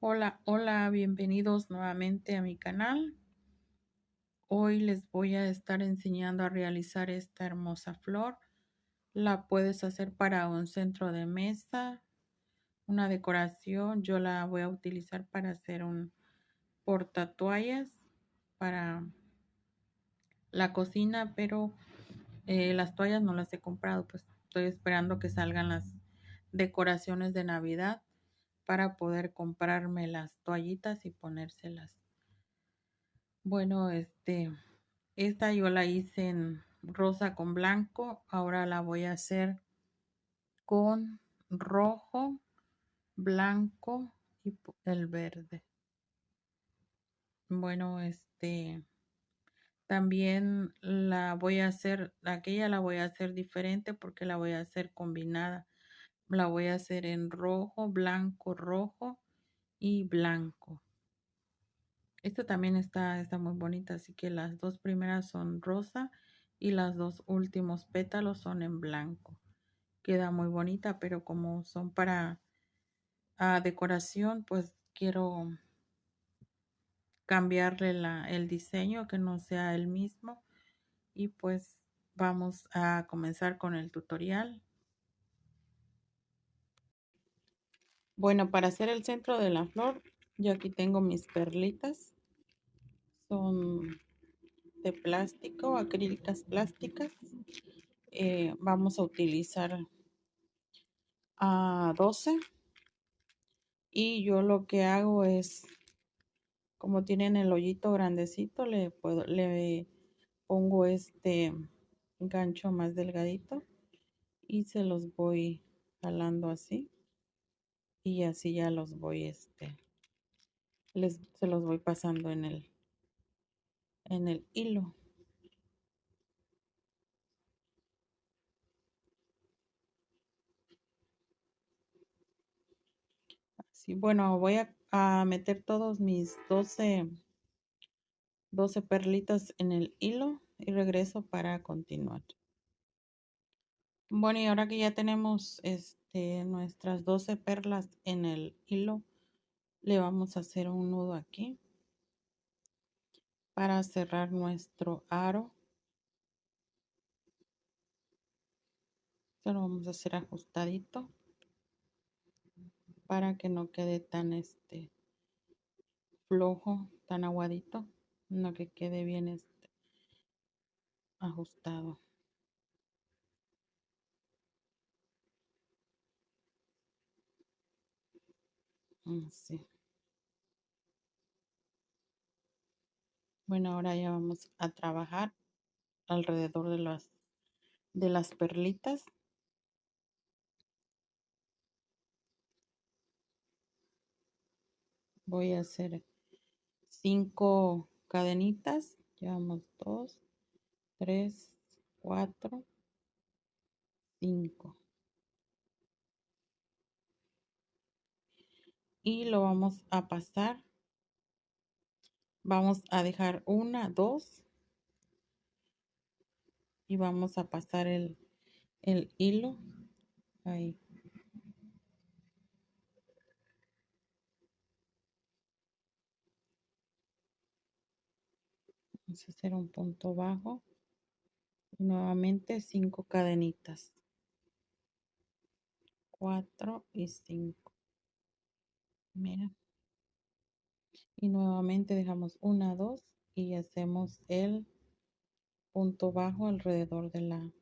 Hola, hola, bienvenidos nuevamente a mi canal. Hoy les voy a estar enseñando a realizar esta hermosa flor. La puedes hacer para un centro de mesa, una decoración. Yo la voy a utilizar para hacer un portatoallas para la cocina, pero las toallas no las he comprado, pues estoy esperando que salgan las decoraciones de Navidad para poder comprarme las toallitas y ponérselas. Bueno, esta yo la hice en rosa con blanco. Ahora la voy a hacer con rojo, blanco y el verde. Bueno, también la voy a hacer, aquella la voy a hacer diferente porque la voy a hacer combinada. La voy a hacer en rojo y blanco. Esta también está muy bonita, así que las dos primeras son rosa y las dos últimos pétalos son en blanco. Queda muy bonita, pero como son para decoración, pues quiero cambiarle el diseño, que no sea el mismo. Y pues vamos a comenzar con el tutorial. Bueno, para hacer el centro de la flor, yo aquí tengo mis perlitas. Son de plástico, acrílicas plásticas. Vamos a utilizar a 12 y yo lo que hago es, como tienen el hoyito grandecito, le pongo este gancho más delgadito y se los voy jalando así, y así ya los voy se los voy pasando en el hilo. Así, bueno, voy a meter todos mis 12 perlitas en el hilo y regreso para continuar. Bueno, y ahora que ya tenemos nuestras 12 perlas en el hilo, le vamos a hacer un nudo aquí para cerrar nuestro aro. Esto lo vamos a hacer ajustadito para que no quede tan flojo, tan aguadito, no, que quede bien ajustado. Así. Bueno, ahora ya vamos a trabajar alrededor de las perlitas. Voy a hacer 5 cadenitas. Llevamos 2, 3, 4, 5. Y lo vamos a pasar. Vamos a dejar 1, 2 y vamos a pasar el hilo ahí. Vamos a hacer un punto bajo y nuevamente 5 cadenitas, 4 y 5. Mira, y nuevamente dejamos 1, 2 y hacemos el punto bajo alrededor de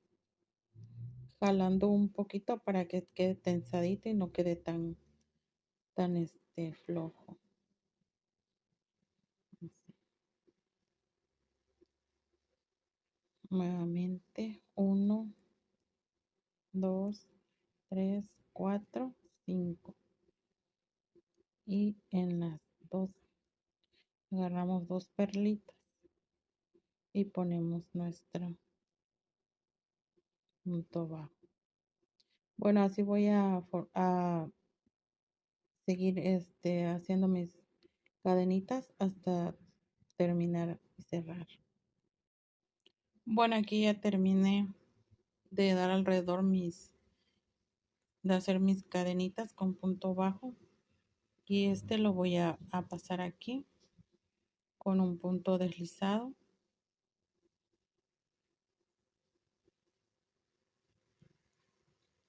jalando un poquito para que quede tensadito y no quede tan flojo. Así. Nuevamente 1, 2, 3, 4, 5. Y en las dos agarramos 2 perlitas y ponemos nuestro punto bajo. Bueno, así voy a seguir haciendo mis cadenitas hasta terminar y cerrar. Bueno, aquí ya terminé de dar alrededor de hacer mis cadenitas con punto bajo. y este lo voy a pasar aquí con un punto deslizado.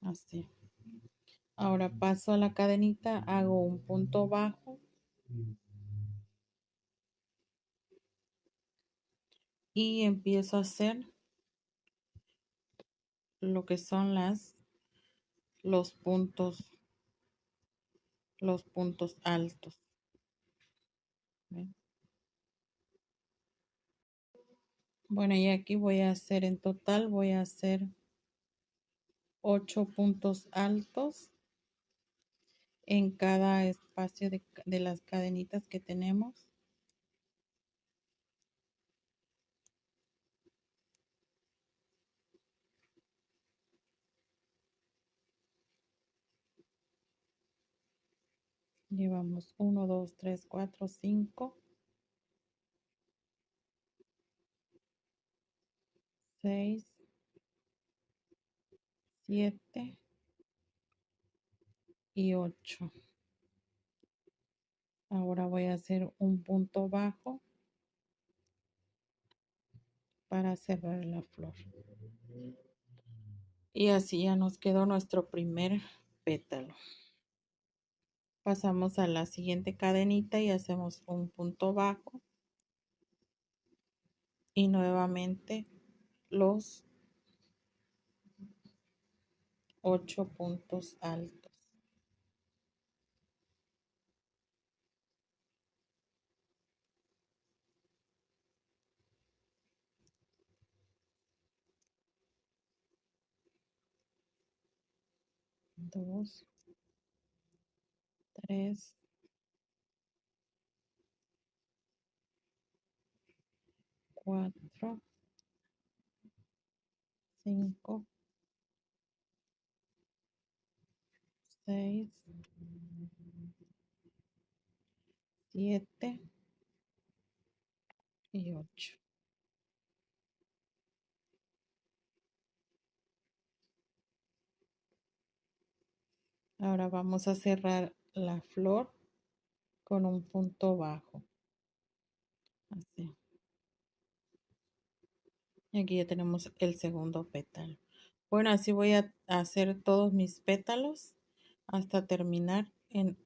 Así. Ahora paso a la cadenita, hago un punto bajo y empiezo a hacer lo que son los puntos altos. ¿Ven? Bueno, y aquí voy a hacer en total, voy a hacer 8 puntos altos en cada espacio de las cadenitas que tenemos. Llevamos 1, 2, 3, 4, 5, 6, 7 y 8. Ahora voy a hacer un punto bajo para cerrar la flor. Y así ya nos quedó nuestro primer pétalo. Pasamos a la siguiente cadenita y hacemos un punto bajo. Y nuevamente los 8 puntos altos. Dos, tres, cuatro, 5, 6, 7 y 8. Ahora vamos a cerrar la flor con un punto bajo. Así. Y aquí ya tenemos el segundo pétalo. Bueno, así voy a hacer todos mis pétalos hasta terminar en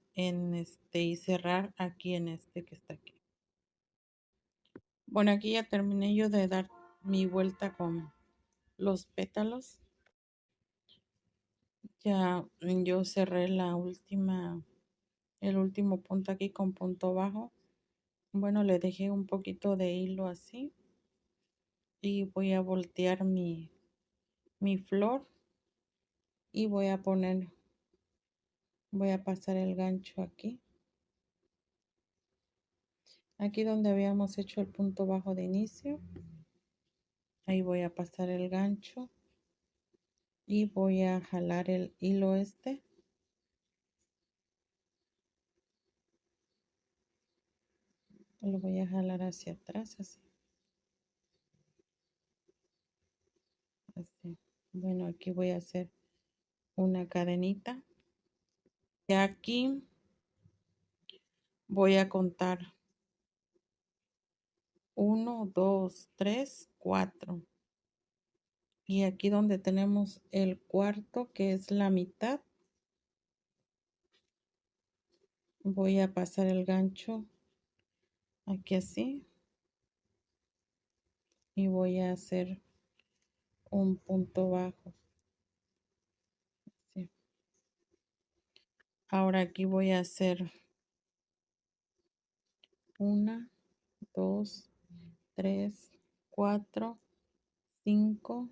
este y cerrar aquí en este que está aquí. Bueno, aquí ya terminé yo de dar mi vuelta con los pétalos. Ya yo cerré el último punto aquí con punto bajo. Bueno, le dejé un poquito de hilo así y voy a voltear mi flor y voy a pasar el gancho aquí donde habíamos hecho el punto bajo de inicio. Ahí voy a pasar el gancho y voy a jalar el hilo lo voy a jalar hacia atrás así. Bueno, aquí voy a hacer una cadenita y aquí voy a contar 1, 2, 3, 4 y aquí donde tenemos el cuarto, que es la mitad, voy a pasar el gancho aquí así y voy a hacer un punto bajo así. Ahora aquí voy a hacer 1, 2, 3, 4, 5,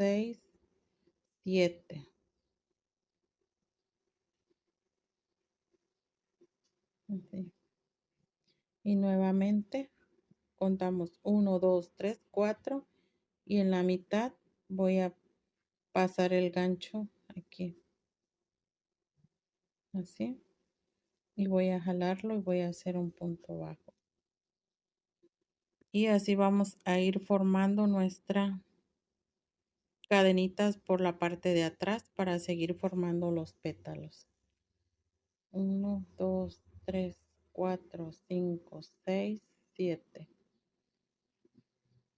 6, 7. Así. Y nuevamente contamos 1, 2, 3, 4 y en la mitad voy a pasar el gancho aquí así y voy a jalarlo y voy a hacer un punto bajo y así vamos a ir formando nuestra cadenitas por la parte de atrás para seguir formando los pétalos. 1, 2, 3, 4, 5, 6, 7.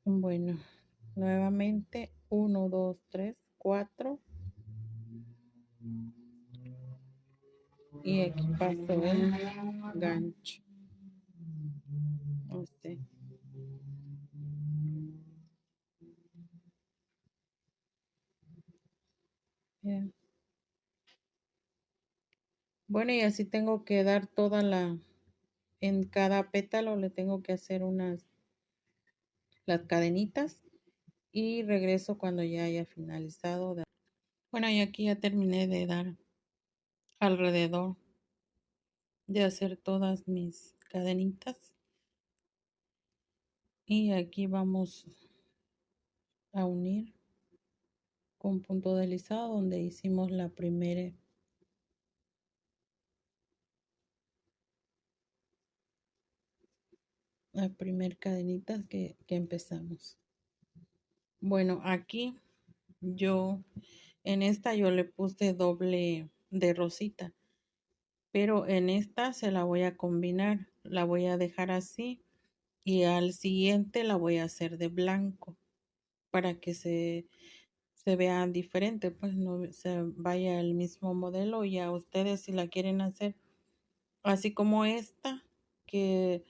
Bueno, nuevamente 1, 2, 3, 4. Y aquí paso el gancho. Así. Bien. Bueno, y así tengo que dar toda en cada pétalo le tengo que hacer las cadenitas y regreso cuando ya haya finalizado. Bueno, y aquí ya terminé de dar alrededor de hacer todas mis cadenitas. Y aquí vamos a unir con punto deslizado donde hicimos la primera cadenita que empezamos. Bueno, aquí yo en esta yo le puse doble de rosita, pero en esta se la voy a combinar, la voy a dejar así y al siguiente la voy a hacer de blanco para que se vea diferente, pues no se vaya el mismo modelo. Y a ustedes si la quieren hacer así como esta que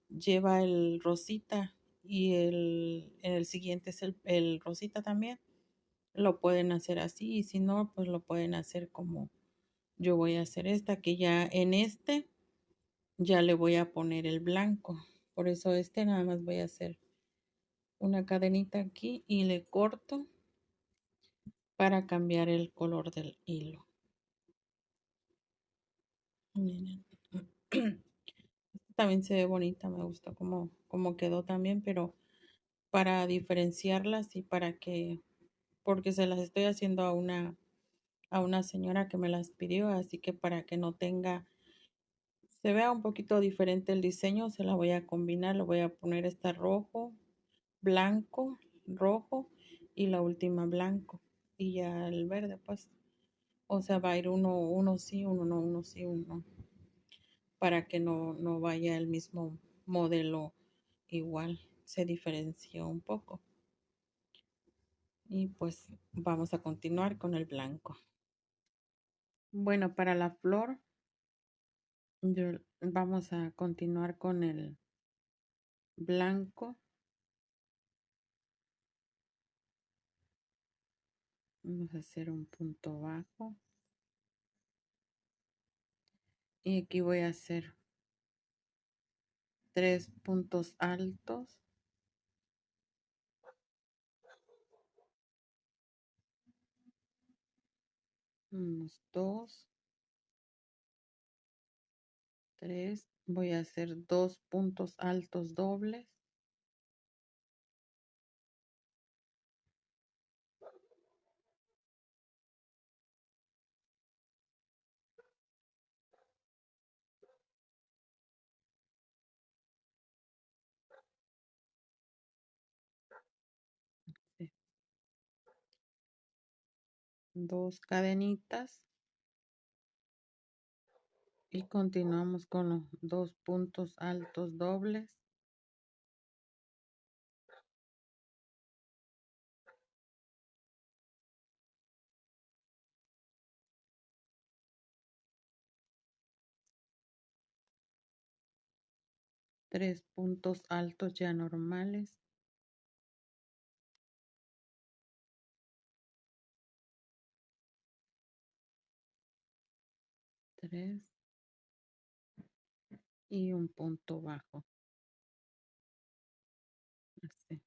lleva el rosita y el siguiente es el rosita también, lo pueden hacer así, y si no pues lo pueden hacer como yo voy a hacer esta, que ya en este ya le voy a poner el blanco. Por eso nada más voy a hacer una cadenita aquí y le corto para cambiar el color del hilo. Miren. También se ve bonita, me gusta como quedó también, pero para diferenciarlas y porque se las estoy haciendo a una señora que me las pidió, así que para que no se vea un poquito diferente el diseño, se la voy a combinar, le voy a poner esta rojo, blanco, rojo y la última blanco y ya el verde, pues, o sea, va a ir uno sí, uno no, uno sí, uno no, para que no vaya el mismo modelo igual, se diferencia un poco. Y pues vamos a continuar con el blanco. Bueno, para la flor, vamos a continuar con el blanco. Vamos a hacer un punto bajo. Y aquí voy a hacer 3 puntos altos. Unos 2, 3. Voy a hacer 2 puntos altos dobles. 2 cadenitas. Y continuamos con los 2 puntos altos dobles. 3 puntos altos ya normales. 3 y un punto bajo. Así.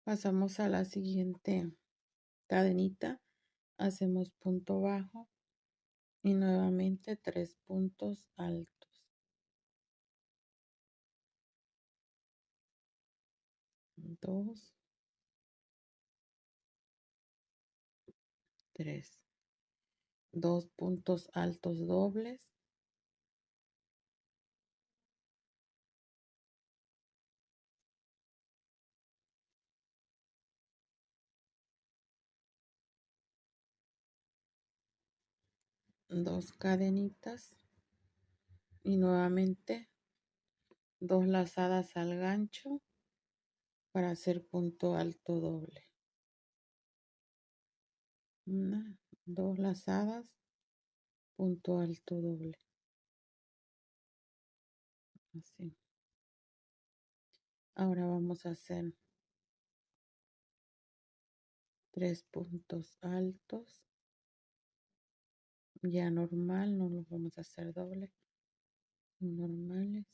Pasamos a la siguiente cadenita, hacemos punto bajo y nuevamente 3 puntos altos. 2, 3. 2 puntos altos dobles. 2 cadenitas y nuevamente 2 lazadas al gancho para hacer punto alto doble. 1, 2 lazadas, punto alto doble. Así. Ahora vamos a hacer 3 puntos altos. Ya normal, no los vamos a hacer doble. Normales.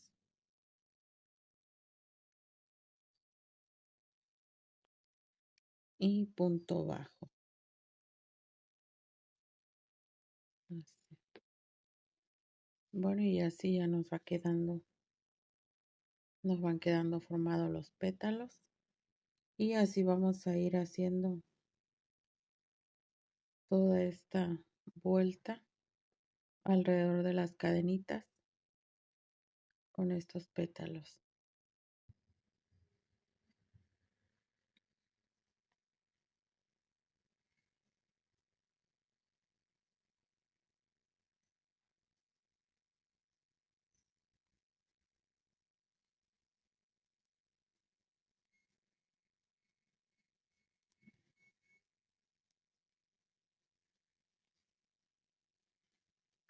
Y punto bajo. Así. Bueno, y así ya nos van quedando formados los pétalos. Y así vamos a ir haciendo toda esta vuelta alrededor de las cadenitas con estos pétalos.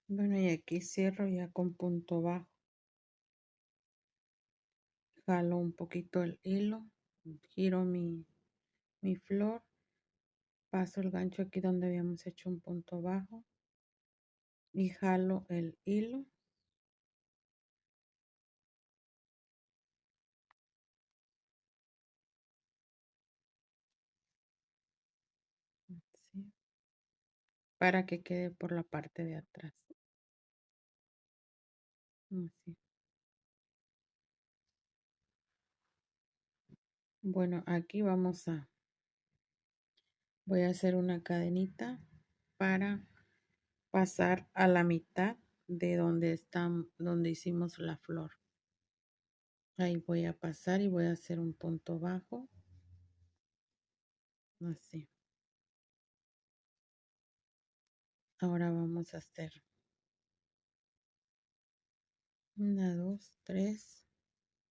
Bueno, y aquí cierro ya con punto bajo. Jalo un poquito el hilo, giro mi flor, paso el gancho aquí donde habíamos hecho un punto bajo y jalo el hilo. Así, para que quede por la parte de atrás. Así. Bueno, aquí voy a hacer una cadenita para pasar a la mitad de donde hicimos la flor. Ahí voy a pasar y voy a hacer un punto bajo. Así. Ahora vamos a hacer 1, 2, 3,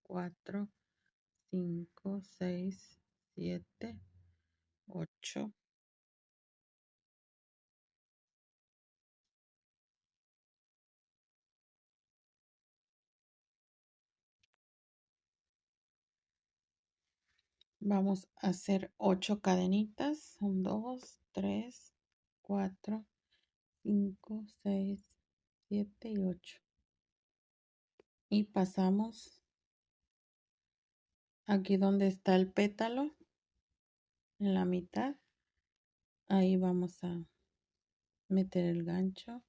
4, 5, 6, 7, 8. Vamos a hacer 8 cadenitas. 1, 2, 3, 4, 5, 6, 7 y 8. Y pasamos aquí donde está el pétalo, en la mitad. Ahí vamos a meter el gancho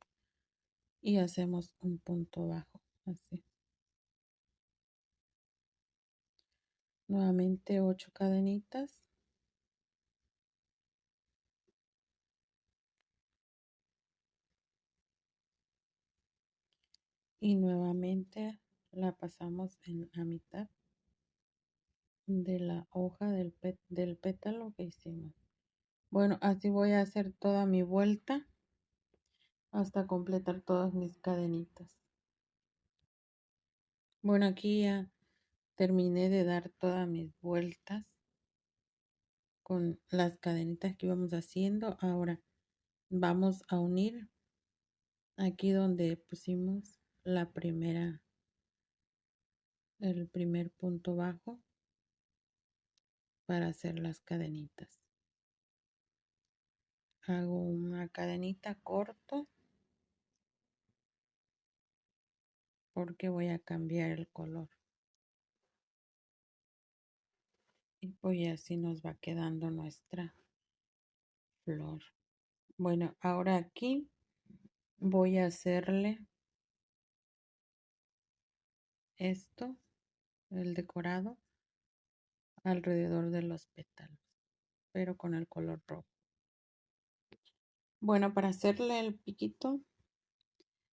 y hacemos un punto bajo. Así. Nuevamente 8 cadenitas. Y nuevamente la pasamos en la mitad de la hoja del pétalo que hicimos. Bueno, así voy a hacer toda mi vuelta hasta completar todas mis cadenitas. Bueno, aquí ya terminé de dar todas mis vueltas con las cadenitas que íbamos haciendo. Ahora vamos a unir aquí donde pusimos el primer punto bajo para hacer las cadenitas. Hago una cadenita corto porque voy a cambiar el color. Y pues así nos va quedando nuestra flor. Bueno, ahora aquí voy a hacerle esto, el decorado, alrededor de los pétalos, pero con el color rojo. Bueno, para hacerle el piquito,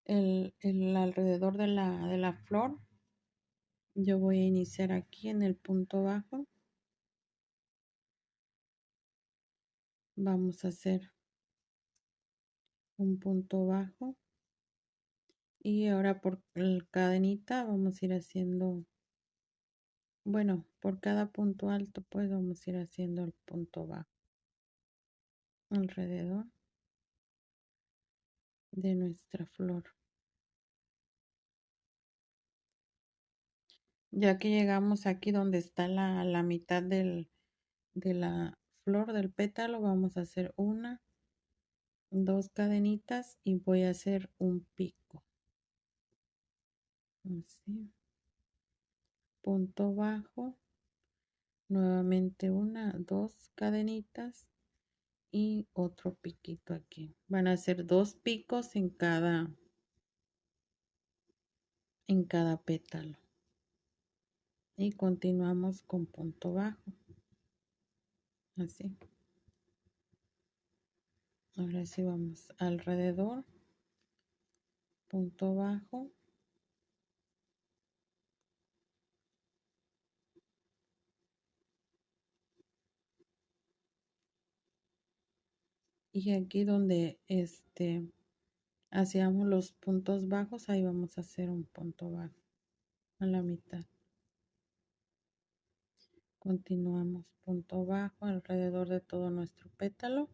el alrededor de la flor, yo voy a iniciar aquí en el punto bajo. Vamos a hacer un punto bajo. Y ahora por cadenita vamos a ir haciendo, bueno, por cada punto alto pues vamos a ir haciendo el punto bajo alrededor de nuestra flor. Ya que llegamos aquí donde está la mitad de la flor del pétalo, vamos a hacer una, dos cadenitas y voy a hacer un pico. Así. Punto bajo, nuevamente una, dos cadenitas y otro piquito aquí. Van a ser dos picos en cada pétalo. Y continuamos con punto bajo. Así. Ahora sí vamos alrededor, punto bajo. Y aquí donde hacíamos los puntos bajos, ahí vamos a hacer un punto bajo a la mitad. Continuamos punto bajo alrededor de todo nuestro pétalo.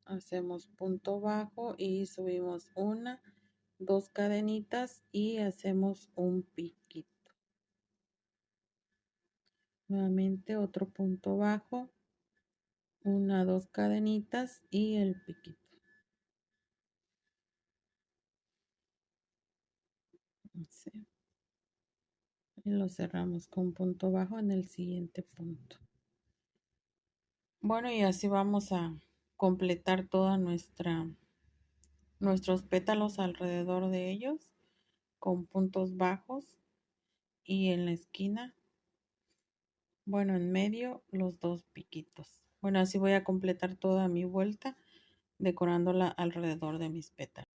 Hacemos punto bajo y subimos una, dos cadenitas y hacemos un piquito. Nuevamente otro punto bajo, una, dos cadenitas y el piquito. Así. Y lo cerramos con punto bajo en el siguiente punto. Bueno, y así vamos a completar toda nuestros pétalos alrededor de ellos con puntos bajos y en la esquina, bueno, en medio los dos piquitos. Bueno, así voy a completar toda mi vuelta decorándola alrededor de mis pétalos.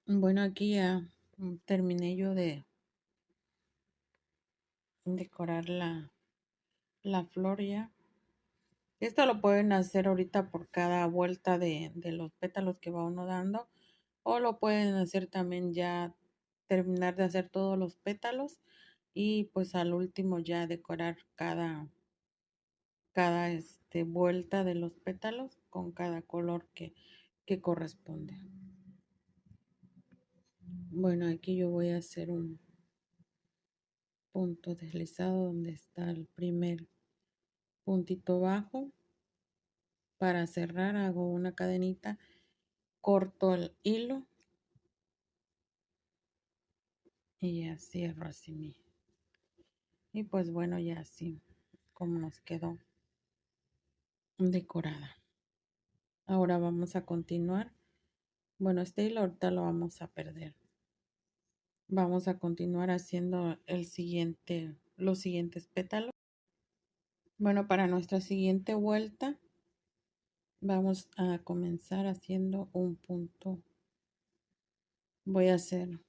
Bueno, aquí ya terminé yo de decorar la flor ya. Esto lo pueden hacer ahorita por cada vuelta de los pétalos que va uno dando, o lo pueden hacer también ya terminar de hacer todos los pétalos y pues al último ya decorar cada vuelta de los pétalos con cada color que corresponde. Bueno, aquí yo voy a hacer un punto deslizado donde está el primer puntito bajo. Para cerrar hago una cadenita, corto el hilo y ya cierro así y pues bueno, ya así como nos quedó decorada. Ahora vamos a continuar. Bueno, este hilo ahorita lo vamos a perder. Vamos a continuar haciendo los siguientes pétalos. Bueno, para nuestra siguiente vuelta vamos a comenzar haciendo un punto. Voy a hacer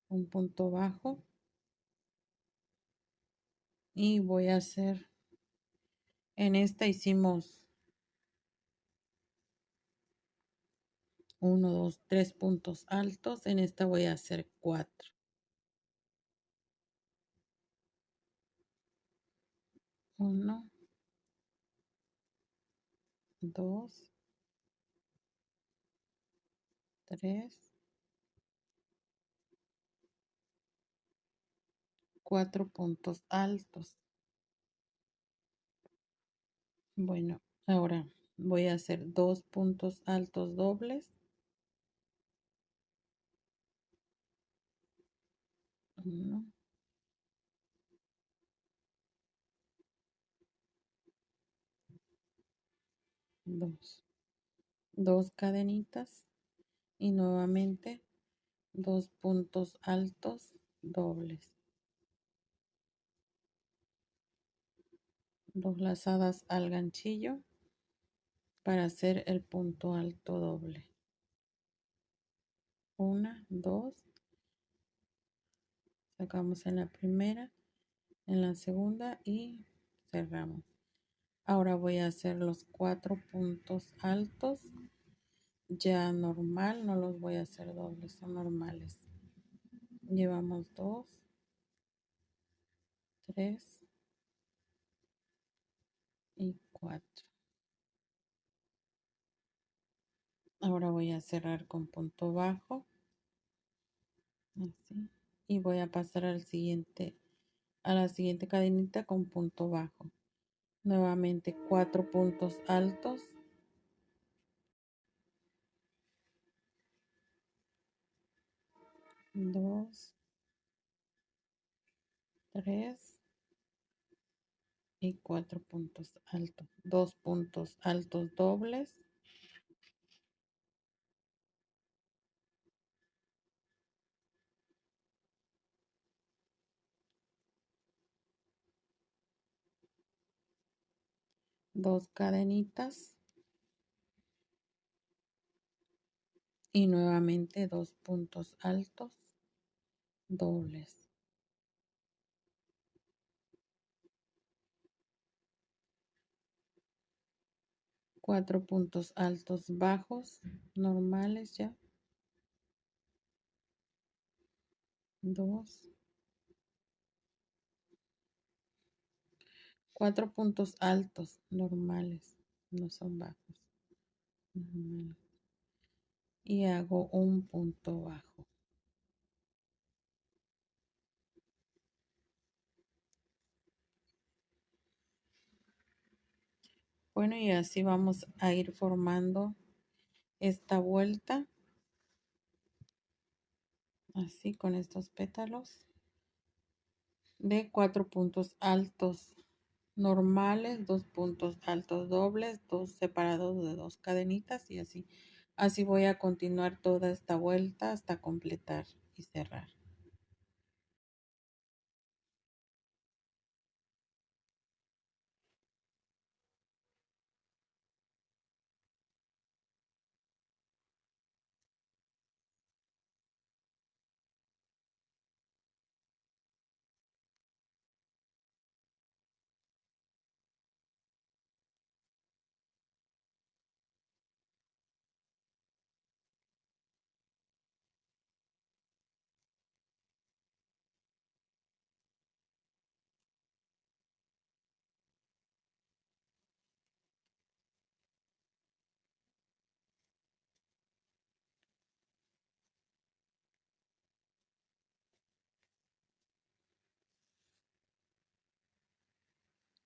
un punto bajo y voy a hacer, en esta hicimos 1, 2, 3 puntos altos, en esta voy a hacer 4. 1, 2, 3, 4 puntos altos. Bueno, ahora voy a hacer 2 puntos altos dobles. 1, 2, 2 cadenitas y nuevamente 2 puntos altos dobles. 2 lazadas al ganchillo para hacer el punto alto doble. 1, 2, sacamos en la primera, en la segunda y cerramos. Ahora voy a hacer los 4 puntos altos ya normal, no los voy a hacer dobles, son normales. Llevamos 2, 3 y 4. Ahora voy a cerrar con punto bajo, así, y voy a pasar al siguiente, a la siguiente cadenita con punto bajo. Nuevamente 4 puntos altos, 2, 3 y 4 puntos altos, 2 puntos altos dobles, dos cadenitas y nuevamente 2 puntos altos dobles. 4 puntos altos bajos normales ya, 2, 4 puntos altos normales, no son bajos, normales. Y hago un punto bajo. Bueno, y así vamos a ir formando esta vuelta, así con estos pétalos de 4 puntos altos normales, 2 puntos altos dobles, 2 separados de 2 cadenitas y así. Así voy a continuar toda esta vuelta hasta completar y cerrar.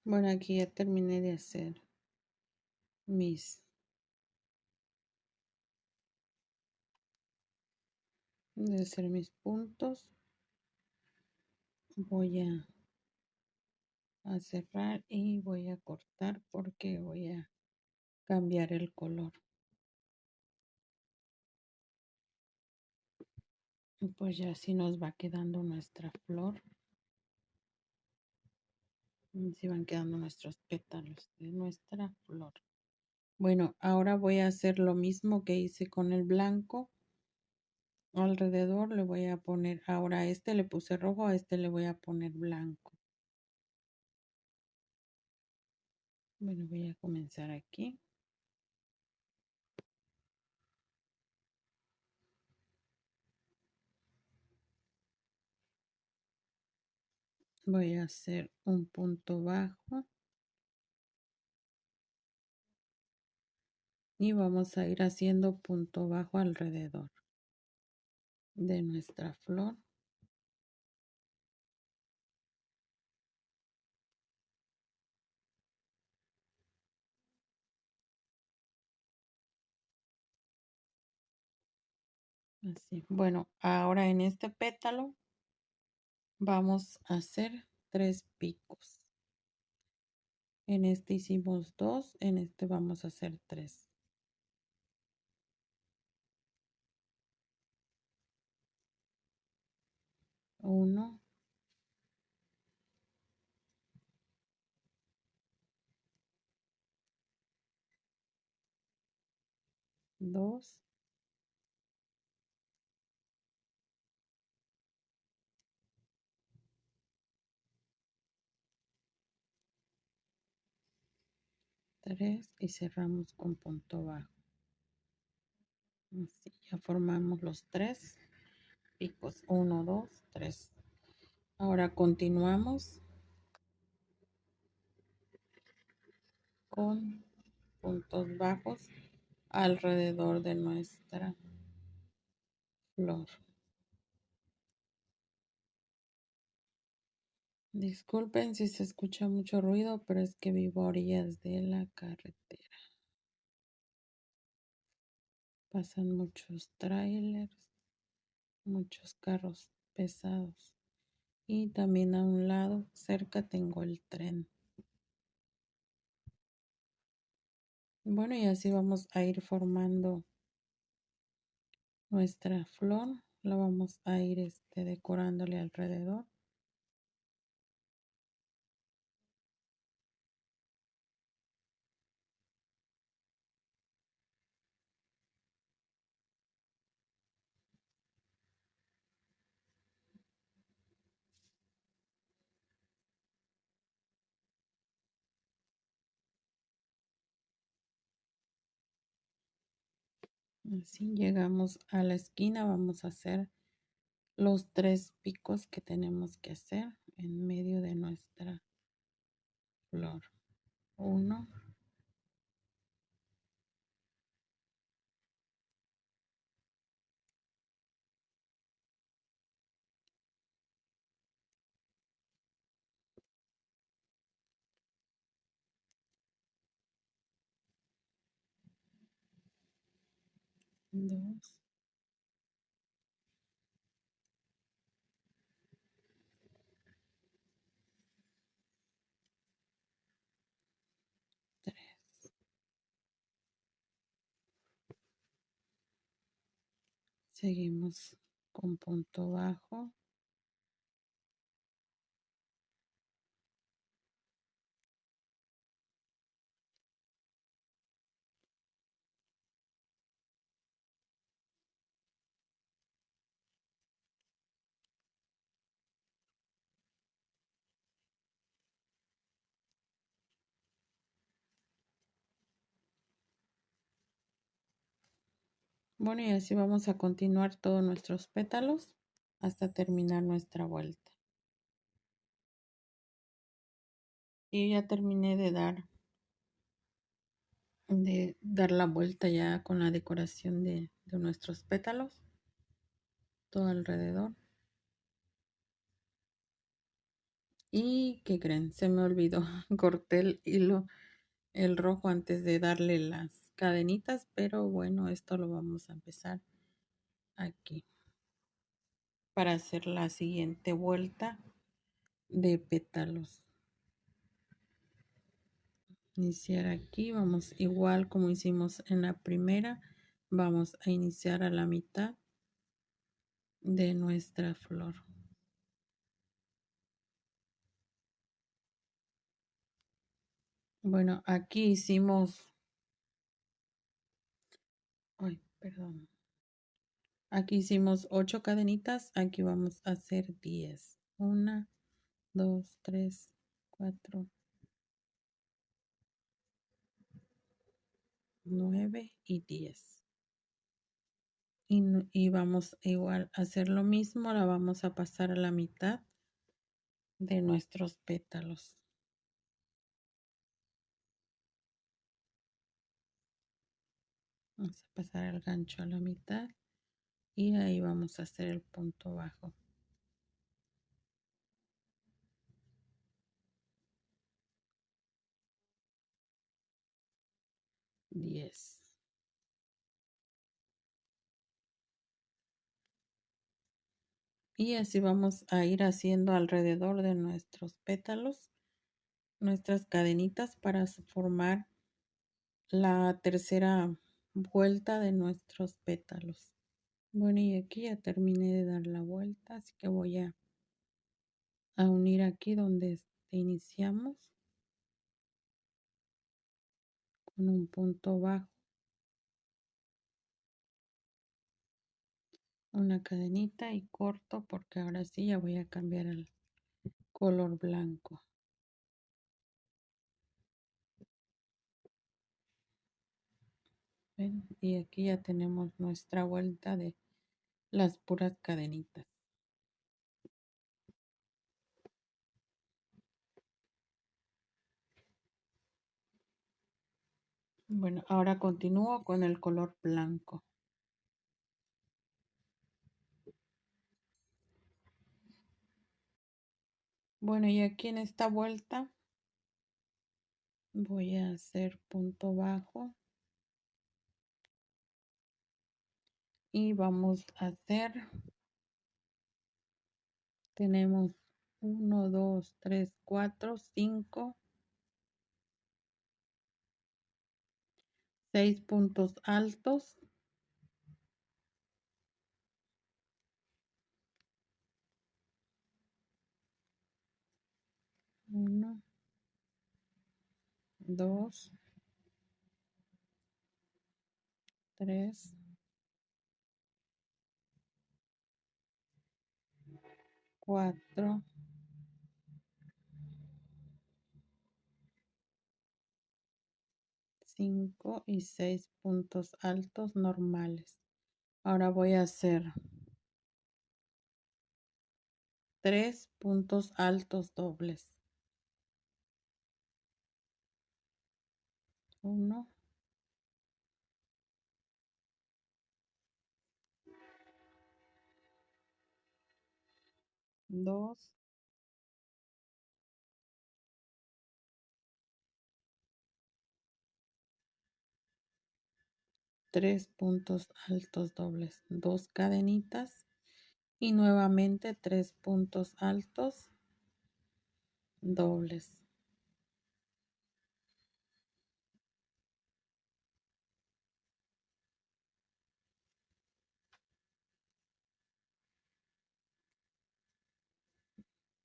Bueno, aquí ya terminé de hacer mis puntos. Voy a cerrar y voy a cortar porque voy a cambiar el color. Y pues ya así nos va quedando nuestra flor. Así van quedando nuestros pétalos de nuestra flor. Bueno, ahora voy a hacer lo mismo que hice con el blanco. Alrededor le voy a poner, ahora a este le puse rojo, a este le voy a poner blanco. Bueno, voy a comenzar aquí. Voy a hacer un punto bajo. Y vamos a ir haciendo punto bajo alrededor de nuestra flor. Así. Bueno, ahora en este pétalo vamos a hacer 3 picos. En este hicimos 2, en este vamos a hacer 3. 1, 2, 3 y cerramos con punto bajo. Así, ya formamos los 3 picos, 1, 2, 3. Ahora continuamos con puntos bajos alrededor de nuestra flor. Disculpen si se escucha mucho ruido, pero es que vivo a orillas de la carretera. Pasan muchos trailers, muchos carros pesados. Y también a un lado, cerca, tengo el tren. Bueno, y así vamos a ir formando nuestra flor. La vamos a ir decorándole alrededor. Así llegamos a la esquina, vamos a hacer los 3 picos que tenemos que hacer en medio de nuestra flor. 1, 2, 3. Seguimos con punto bajo. Bueno, y así vamos a continuar todos nuestros pétalos hasta terminar nuestra vuelta. Y ya terminé de dar la vuelta ya con la decoración de nuestros pétalos, todo alrededor. Y ¿qué creen? Se me olvidó, corté el hilo, el rojo antes de darle las cadenitas, pero bueno, esto lo vamos a empezar aquí para hacer la siguiente vuelta de pétalos. Iniciar aquí, vamos igual como hicimos en la primera, vamos a iniciar a la mitad de nuestra flor. Bueno, aquí hicimos, ay, perdón. Aquí hicimos 8 cadenitas, aquí vamos a hacer 10. 1, 2, 3, 4, 9 y 10. Y vamos igual a hacer lo mismo, la vamos a pasar a la mitad de nuestros pétalos. Vamos a pasar el gancho a la mitad y ahí vamos a hacer el punto bajo. 10. Y así vamos a ir haciendo alrededor de nuestros pétalos, nuestras cadenitas para formar la tercera vuelta de nuestros pétalos. Bueno, y aquí ya terminé de dar la vuelta, así que voy a unir aquí donde iniciamos con un punto bajo una cadenita y corto porque ahora sí ya voy a cambiar el color blanco. ¿Ven? Y aquí ya tenemos nuestra vuelta de las puras cadenitas. Bueno, ahora continúo con el color blanco. Bueno, y aquí en esta vuelta voy a hacer punto bajo y vamos a hacer, tenemos 1, 2, 3, 4, 5, 6 puntos altos. 1, 2, 3, 4, 5 y 6 puntos altos normales. Ahora voy a hacer 3 puntos altos dobles. 1, 2, 3 puntos altos dobles, 2 cadenitas y nuevamente 3 puntos altos dobles.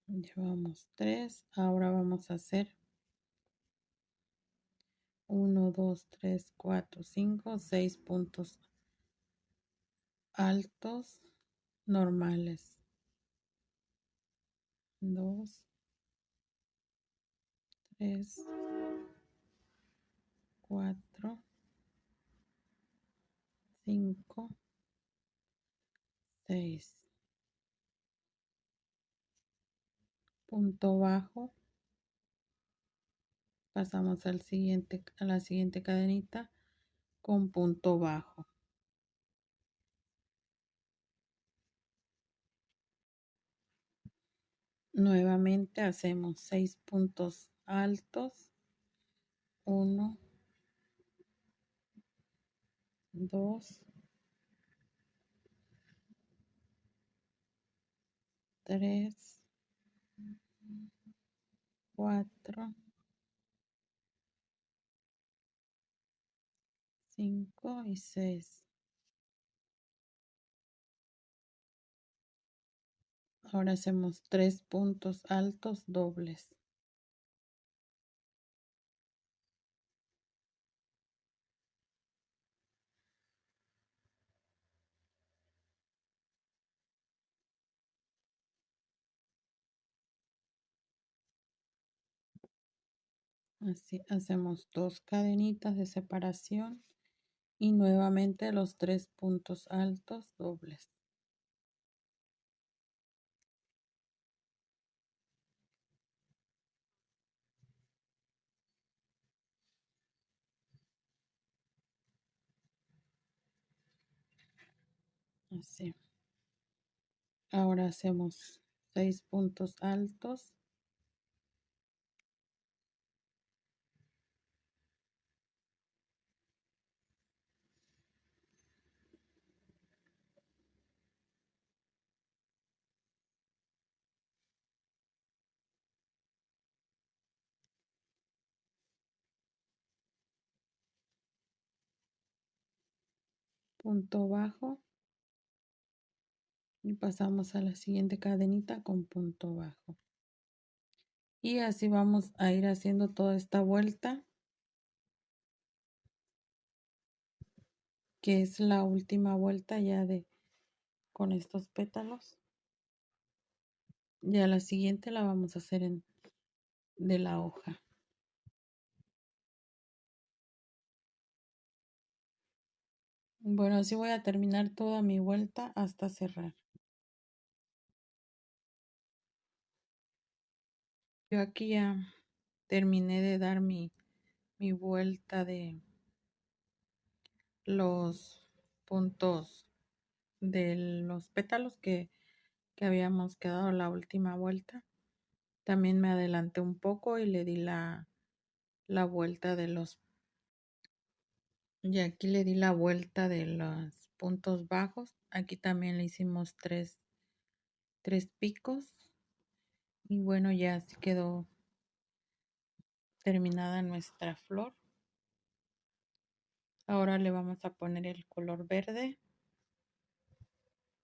Llevamos 3, ahora vamos a hacer 1, 2, 3, 4, 5, 6 puntos altos normales. 2, 3, 4, 5, 6. Punto bajo. Pasamos al siguiente, a la siguiente cadenita con punto bajo. Nuevamente hacemos 6 puntos altos. 1, 2, 3, 4, 5 y 6. Ahora hacemos 3 puntos altos dobles. Así hacemos 2 cadenitas de separación y nuevamente los 3 puntos altos dobles. Así. Ahora hacemos 6 puntos altos. Punto bajo y pasamos a la siguiente cadenita con punto bajo. Y así vamos a ir haciendo toda esta vuelta, que es la última vuelta ya de con estos pétalos. Ya la siguiente la vamos a hacer de la hoja. Bueno, así voy a terminar toda mi vuelta hasta cerrar. Yo aquí ya terminé de dar mi vuelta de los puntos de los pétalos que habíamos quedado la última vuelta. También me adelanté un poco y le di la vuelta de los, y aquí le di la vuelta de los puntos bajos. Aquí también le hicimos tres picos. Y bueno, ya así quedó terminada nuestra flor. Ahora le vamos a poner el color verde,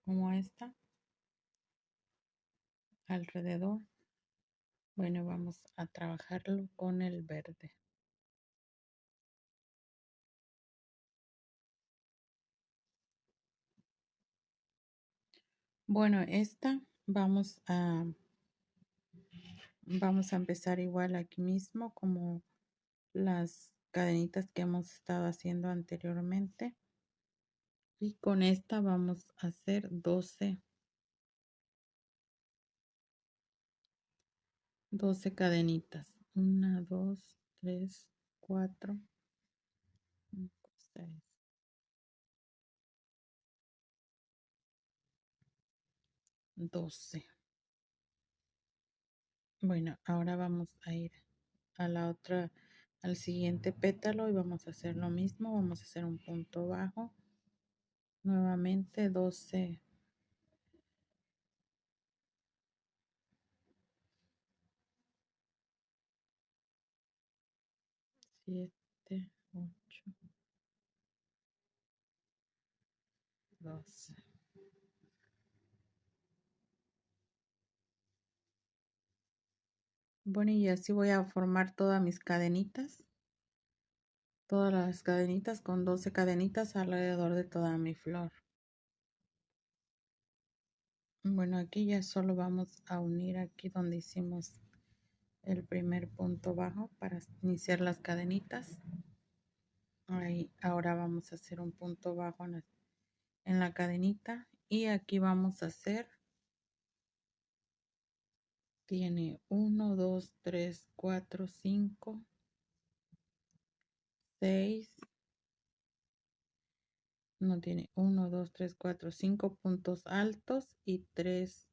como esta, alrededor. Bueno, vamos a trabajarlo con el verde. Bueno, esta vamos a empezar igual aquí mismo como las cadenitas que hemos estado haciendo anteriormente. Y con esta vamos a hacer 12 cadenitas. 1, 2, 3, 4, 5, 6, 12. Bueno, ahora vamos a ir a la otra, al siguiente pétalo y vamos a hacer lo mismo. Vamos a hacer un punto bajo. Nuevamente 12. 7, 8, 12. Bueno, y así voy a formar todas mis cadenitas. Todas las cadenitas con 12 cadenitas alrededor de toda mi flor. Bueno, aquí ya solo vamos a unir aquí donde hicimos el primer punto bajo para iniciar las cadenitas. Ahí, ahora vamos a hacer un punto bajo en la cadenita y aquí vamos a hacer, tiene 1, 2, 3, 4, 5, 6, no tiene 1, 2, 3, 4, 5 puntos altos y 3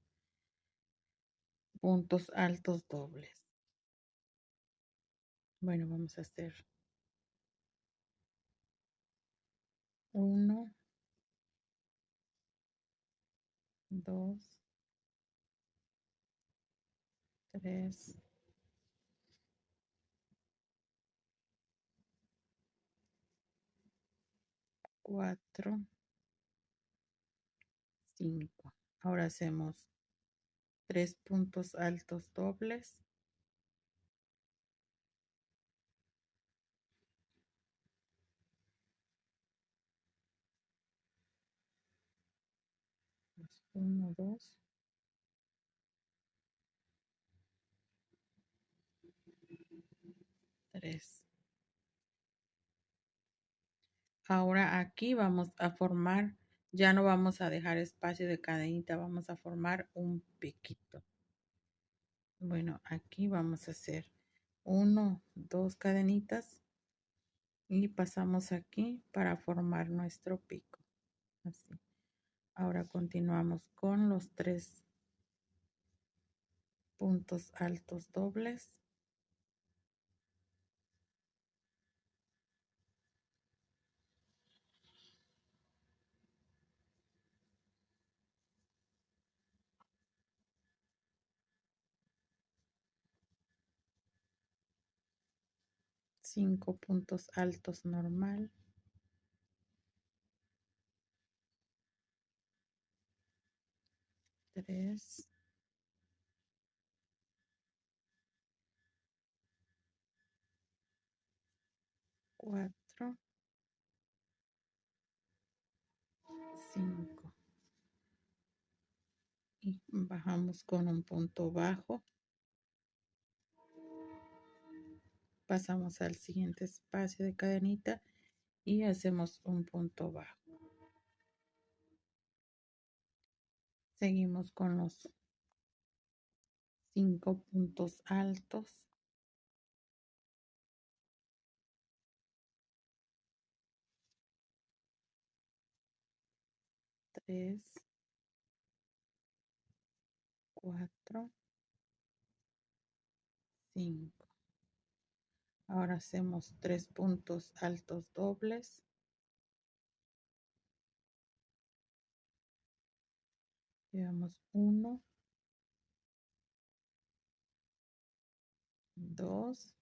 puntos altos dobles. Bueno, vamos a hacer 1, 2, 3, 4, 5. Ahora hacemos 3 puntos altos dobles. Uno, 2. Tres. Ahora aquí vamos a formar, ya no vamos a dejar espacio de cadenita, vamos a formar un piquito. Bueno, aquí vamos a hacer 1, 2 cadenitas y pasamos aquí para formar nuestro pico. Así. Ahora continuamos con los 3 puntos altos dobles. Cinco puntos altos normal. 3, 4, 5. y bajamos con un punto bajo. Pasamos al siguiente espacio de cadenita y hacemos un punto bajo. Seguimos con los 5 puntos altos. Tres, 4, 5. Ahora hacemos 3 puntos altos dobles. Llevamos 1, 2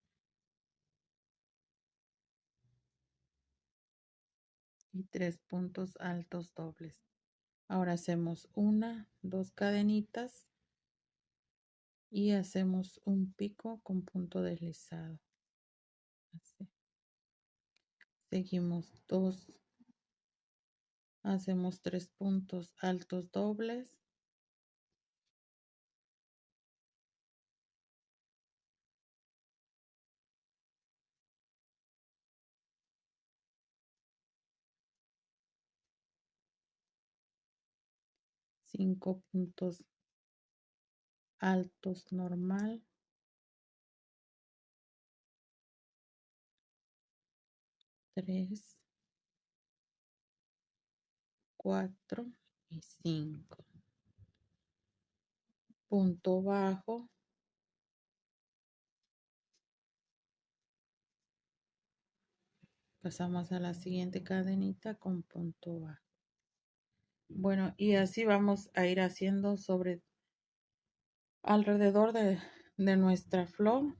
y 3 puntos altos dobles. Ahora hacemos 1, 2 cadenitas y hacemos un pico con punto deslizado. Así. Seguimos 2, hacemos 3 puntos altos dobles. Cinco puntos altos normal. 3, 4 y 5. Punto bajo. Pasamos a la siguiente cadenita con punto bajo. Bueno, y así vamos a ir haciendo sobre alrededor de nuestra flor,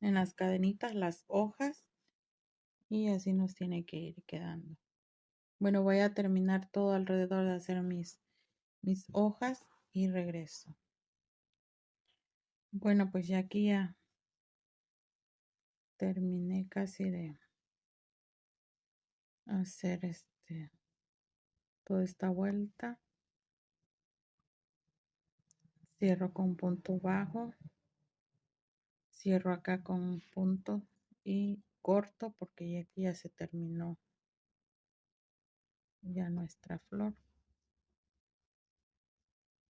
en las cadenitas, las hojas, y así nos tiene que ir quedando. Bueno, voy a terminar todo alrededor de hacer mis hojas y regreso. Bueno, pues ya aquí ya terminé casi de hacer toda esta vuelta. Cierro con punto bajo, cierro acá con un punto y corto porque ya aquí ya se terminó ya nuestra flor.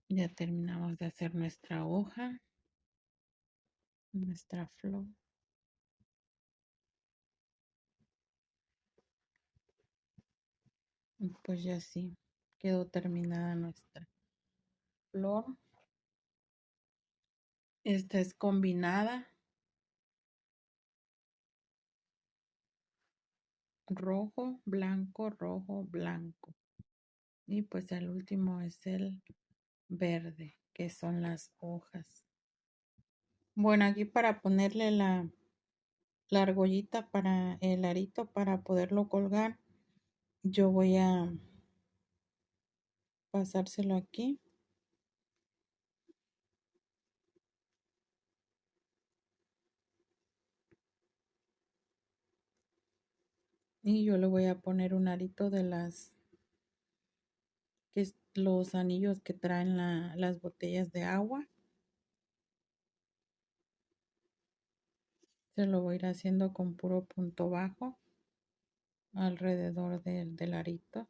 Ya terminamos de hacer nuestra hoja, nuestra flor. Y pues ya sí quedó terminada nuestra flor. Esta es combinada. Rojo, blanco, rojo, blanco. Y pues el último es el verde, que son las hojas. Bueno, aquí para ponerle la argollita para el arito para poderlo colgar, yo voy a pasárselo aquí. Y yo le voy a poner un arito de los anillos que traen las botellas de agua. Se lo voy a ir haciendo con puro punto bajo alrededor del arito.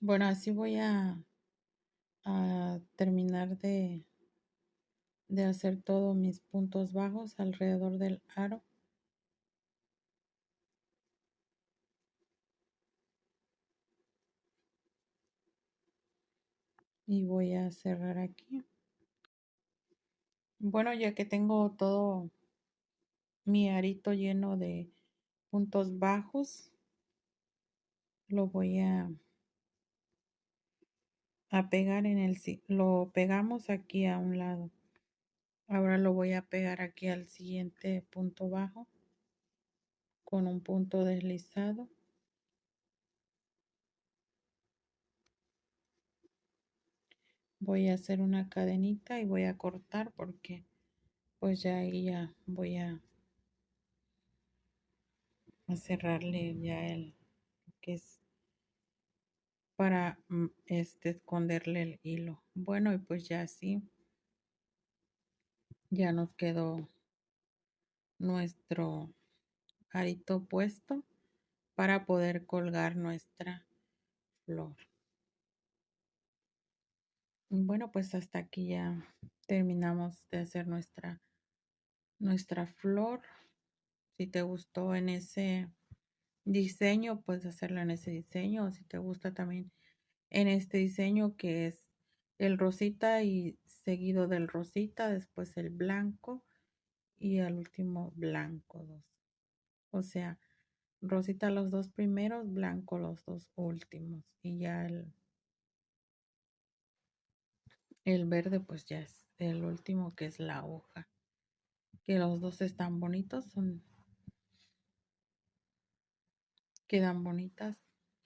Bueno, así voy a terminar de hacer todos mis puntos bajos alrededor del aro. Y voy a cerrar aquí. Bueno, ya que tengo todo mi arito lleno de puntos bajos, lo voy a a pegar lo pegamos aquí a un lado. Ahora lo voy a pegar aquí al siguiente punto bajo con un punto deslizado. Voy a hacer una cadenita y voy a cortar porque pues ya ahí ya voy a cerrarle ya el que es para esconderle el hilo. Bueno, y pues ya así ya nos quedó nuestro arito puesto para poder colgar nuestra flor. Bueno, pues hasta aquí ya terminamos de hacer nuestra flor. Si te gustó en ese diseño, puedes hacerlo en ese diseño. O si te gusta también en este diseño que es el rosita y seguido del rosita, después el blanco y al último blanco dos. O sea, rosita los dos primeros, blanco los dos últimos y ya el verde pues ya es el último que es la hoja. Que los dos están bonitos, quedan bonitas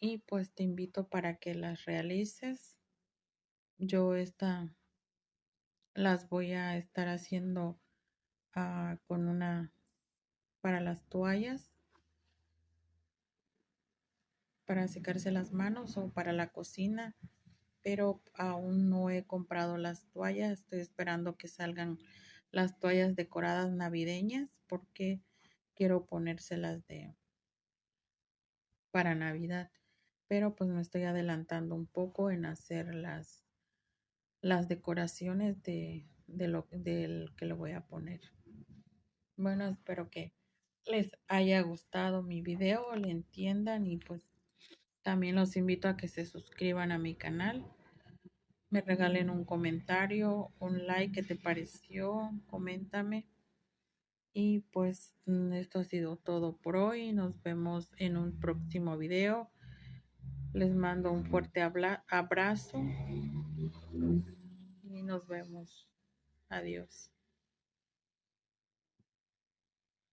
y pues te invito para que las realices. Yo las voy a estar haciendo con una para las toallas, para secarse las manos o para la cocina, pero aún no he comprado las toallas. Estoy esperando que salgan las toallas decoradas navideñas porque quiero ponérselas para Navidad, pero pues me estoy adelantando un poco en hacer las decoraciones del que le voy a poner. Bueno, espero que les haya gustado mi video, le entiendan y pues también los invito a que se suscriban a mi canal, me regalen un comentario, un like, ¿qué te pareció? Coméntame. Y pues esto ha sido todo por hoy. Nos vemos en un próximo video. Les mando un fuerte abrazo y nos vemos. Adiós.